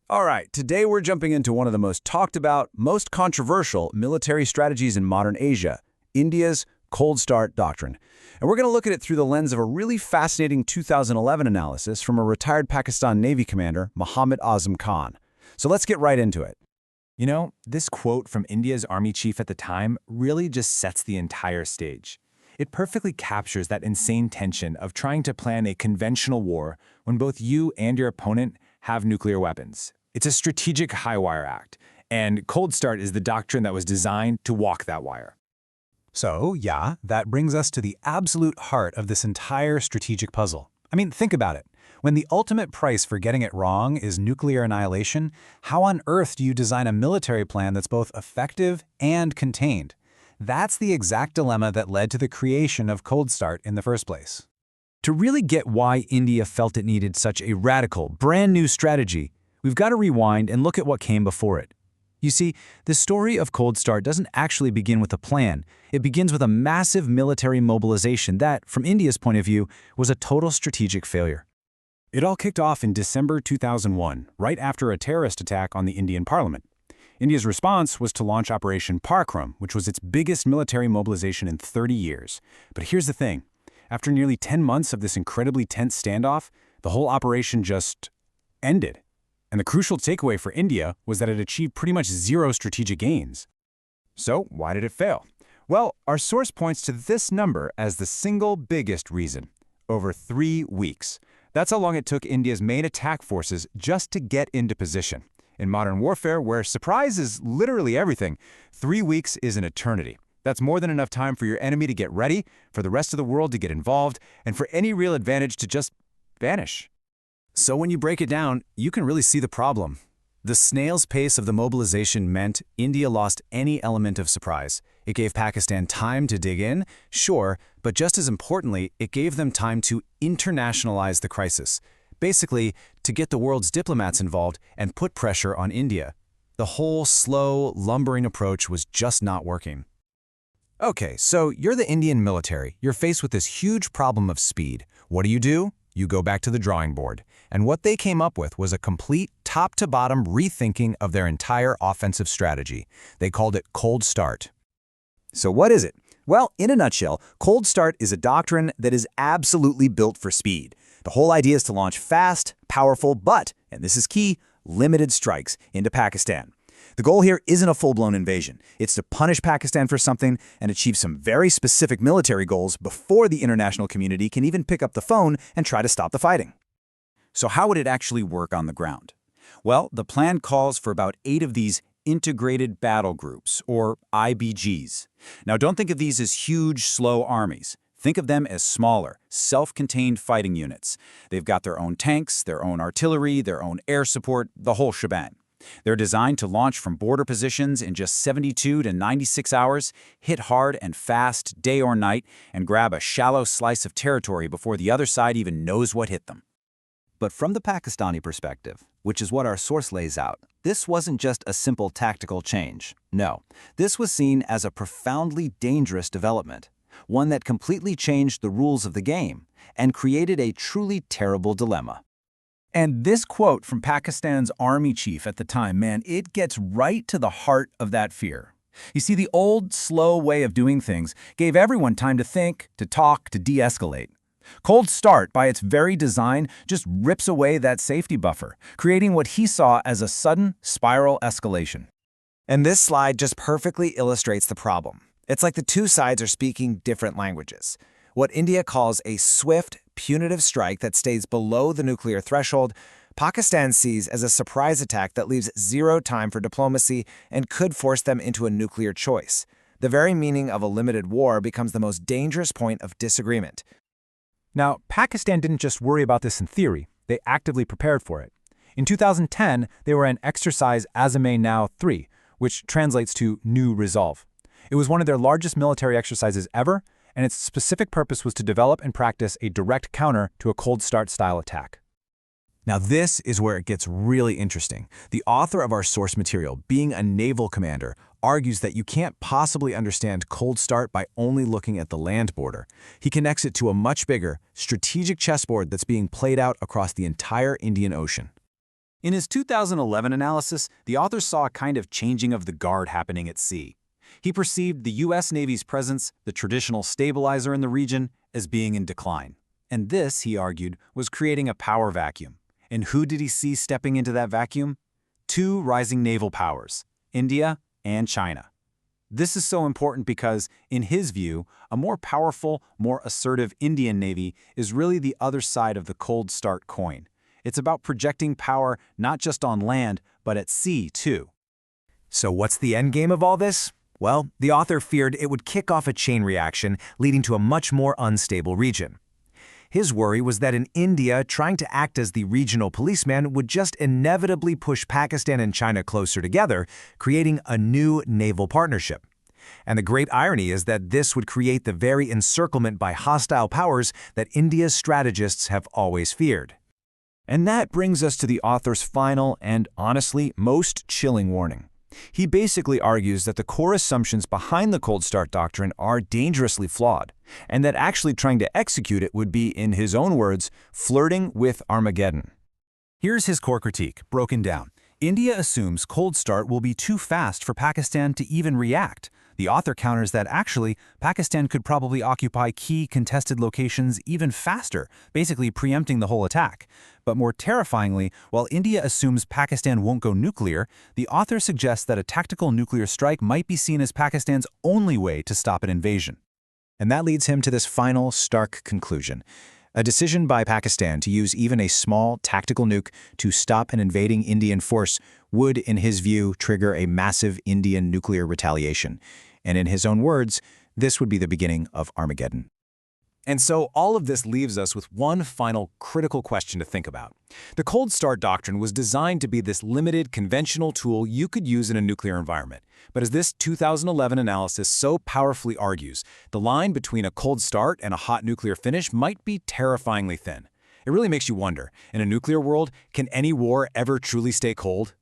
All right, today we're jumping into one of the most talked about, most controversial military strategies in modern Asia, India's Cold Start Doctrine. And we're going to look at it through the lens of a really fascinating 2011 analysis from a retired Pakistan Navy commander, Mohammad Azam Khan. So let's get right into it. You know, this quote from India's army chief at the time really just sets the entire stage. It perfectly captures that insane tension of trying to plan a conventional war when both you and your opponent have nuclear weapons. It's a strategic high-wire act, and Cold Start is the doctrine that was designed to walk that wire. So, yeah, that brings us to the absolute heart of this entire strategic puzzle. I mean, think about it. When the ultimate price for getting it wrong is nuclear annihilation, how on earth do you design a military plan that's both effective and contained? That's the exact dilemma that led to the creation of Cold Start in the first place. To really get why India felt it needed such a radical, brand new strategy, we've got to rewind and look at what came before it. You see, the story of Cold Start doesn't actually begin with a plan. It begins with a massive military mobilization that, from India's point of view, was a total strategic failure. It all kicked off in December 2001, right after a terrorist attack on the Indian parliament. India's response was to launch Operation Parakram, which was its biggest military mobilization in 30 years. But here's the thing. After nearly 10 months of this incredibly tense standoff, the whole operation just ended. And the crucial takeaway for India was that it achieved pretty much zero strategic gains. So, why did it fail? Well, our source points to this number as the single biggest reason. Over 3 weeks. That's how long it took India's main attack forces just to get into position. In modern warfare, where surprise is literally everything, 3 weeks is an eternity. That's more than enough time for your enemy to get ready, for the rest of the world to get involved, and for any real advantage to just vanish. So when you break it down, you can really see the problem. The snail's pace of the mobilization meant India lost any element of surprise. It gave Pakistan time to dig in, sure, but just as importantly, it gave them time to internationalize the crisis. Basically, to get the world's diplomats involved and put pressure on India. The whole slow, lumbering approach was just not working. Okay, so you're the Indian military. You're faced with this huge problem of speed. What do? You go back to the drawing board. And what they came up with was a complete top-to-bottom rethinking of their entire offensive strategy. They called it Cold Start. So what is it? Well, in a nutshell, Cold Start is a doctrine that is absolutely built for speed. The whole idea is to launch fast, powerful, but, and this is key, limited strikes into Pakistan. The goal here isn't a full-blown invasion. It's to punish Pakistan for something and achieve some very specific military goals before the international community can even pick up the phone and try to stop the fighting. So how would it actually work on the ground? Well, the plan calls for about 8 of these integrated battle groups, or IBGs. Now, don't think of these as huge, slow armies. Think of them as smaller, self-contained fighting units. They've got their own tanks, their own artillery, their own air support, the whole shebang. They're designed to launch from border positions in just 72 to 96 hours, hit hard and fast day or night, and grab a shallow slice of territory before the other side even knows what hit them. But from the Pakistani perspective, which is what our source lays out, this wasn't just a simple tactical change. No, this was seen as a profoundly dangerous development, one that completely changed the rules of the game and created a truly terrible dilemma. And this quote from Pakistan's army chief at the time, man, it gets right to the heart of that fear. You see, the old, slow way of doing things gave everyone time to think, to talk, to de-escalate. Cold Start, by its very design, just rips away that safety buffer, creating what he saw as a sudden spiral escalation. And this slide just perfectly illustrates the problem. It's like the two sides are speaking different languages. What India calls a swift, punitive strike that stays below the nuclear threshold, Pakistan sees as a surprise attack that leaves zero time for diplomacy and could force them into a nuclear choice. The very meaning of a limited war becomes the most dangerous point of disagreement. Now, Pakistan didn't just worry about this in theory, they actively prepared for it. In 2010, they were in exercise Azm-e-Nau 3, which translates to New Resolve. It was one of their largest military exercises ever, and its specific purpose was to develop and practice a direct counter to a Cold Start-style attack. Now this is where it gets really interesting. The author of our source material, being a naval commander, argues that you can't possibly understand Cold Start by only looking at the land border. He connects it to a much bigger, strategic chessboard that's being played out across the entire Indian Ocean. In his 2011 analysis, the author saw a kind of changing of the guard happening at sea. He perceived the U.S. Navy's presence, the traditional stabilizer in the region, as being in decline. And this, he argued, was creating a power vacuum. And who did he see stepping into that vacuum? Two rising naval powers, India and China. This is so important because, in his view, a more powerful, more assertive Indian Navy is really the other side of the cold start coin. It's about projecting power not just on land, but at sea, too. So what's the end game of all this? Well, the author feared it would kick off a chain reaction, leading to a much more unstable region. His worry was that in India, trying to act as the regional policeman would just inevitably push Pakistan and China closer together, creating a new naval partnership. And the great irony is that this would create the very encirclement by hostile powers that India's strategists have always feared. And that brings us to the author's final and, honestly, most chilling warning. He basically argues that the core assumptions behind the Cold Start Doctrine are dangerously flawed, and that actually trying to execute it would be, in his own words, flirting with Armageddon. Here's his core critique, broken down. India assumes Cold Start will be too fast for Pakistan to even react. The author counters that actually, Pakistan could probably occupy key contested locations even faster, basically preempting the whole attack. But more terrifyingly, while India assumes Pakistan won't go nuclear, the author suggests that a tactical nuclear strike might be seen as Pakistan's only way to stop an invasion. And that leads him to this final, stark conclusion. A decision by Pakistan to use even a small tactical nuke to stop an invading Indian force would, in his view, trigger a massive Indian nuclear retaliation. And in his own words, this would be the beginning of Armageddon. And so all of this leaves us with one final critical question to think about. The Cold Start Doctrine was designed to be this limited, conventional tool you could use in a nuclear environment. But as this 2011 analysis so powerfully argues, the line between a cold start and a hot nuclear finish might be terrifyingly thin. It really makes you wonder, in a nuclear world, can any war ever truly stay cold?